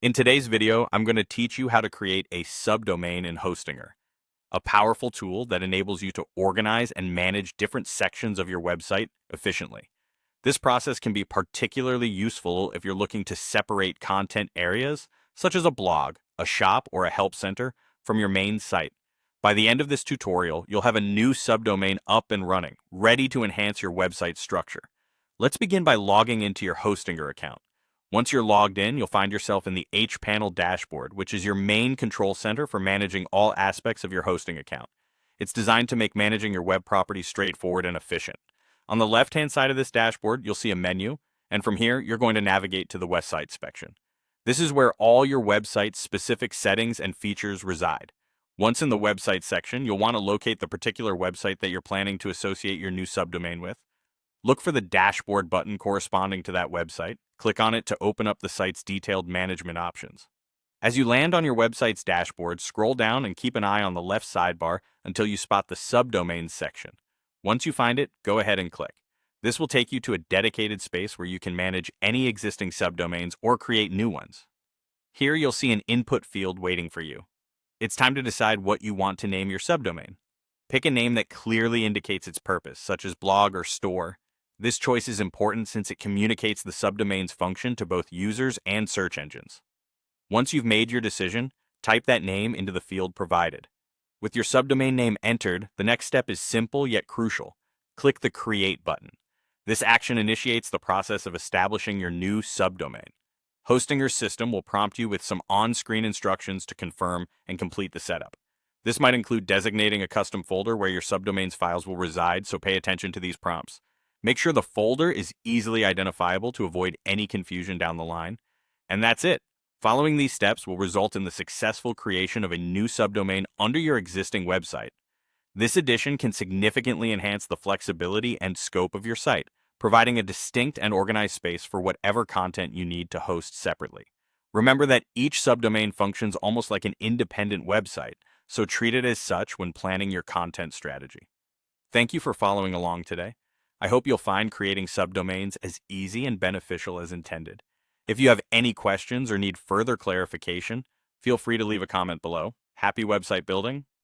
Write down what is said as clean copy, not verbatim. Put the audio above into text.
In today's video, I'm going to teach you how to create a subdomain in Hostinger, a powerful tool that enables you to organize and manage different sections of your website efficiently. This process can be particularly useful if you're looking to separate content areas, such as a blog, a shop, or a help center, from your main site. By the end of this tutorial, you'll have a new subdomain up and running, ready to enhance your website structure. Let's begin by logging into your Hostinger account. Once you're logged in, you'll find yourself in the H-Panel dashboard, which is your main control center for managing all aspects of your hosting account. It's designed to make managing your web properties straightforward and efficient. On the left-hand side of this dashboard, you'll see a menu, and from here, you're going to navigate to the website section. This is where all your website's specific settings and features reside. Once in the website section, you'll want to locate the particular website that you're planning to associate your new subdomain with. Look for the dashboard button corresponding to that website. Click on it to open up the site's detailed management options. As you land on your website's dashboard, scroll down and keep an eye on the left sidebar until you spot the subdomains section. Once you find it, go ahead and click. This will take you to a dedicated space where you can manage any existing subdomains or create new ones. Here you'll see an input field waiting for you. It's time to decide what you want to name your subdomain. Pick a name that clearly indicates its purpose, such as blog or store. This choice is important since it communicates the subdomain's function to both users and search engines. Once you've made your decision, type that name into the field provided. With your subdomain name entered, the next step is simple yet crucial. Click the Create button. This action initiates the process of establishing your new subdomain. Hostinger's system will prompt you with some on-screen instructions to confirm and complete the setup. This might include designating a custom folder where your subdomain's files will reside, so pay attention to these prompts. Make sure the folder is easily identifiable to avoid any confusion down the line. And that's it. Following these steps will result in the successful creation of a new subdomain under your existing website. This addition can significantly enhance the flexibility and scope of your site, providing a distinct and organized space for whatever content you need to host separately. Remember that each subdomain functions almost like an independent website, so treat it as such when planning your content strategy. Thank you for following along today. I hope you'll find creating subdomains as easy and beneficial as intended. If you have any questions or need further clarification, feel free to leave a comment below. Happy website building,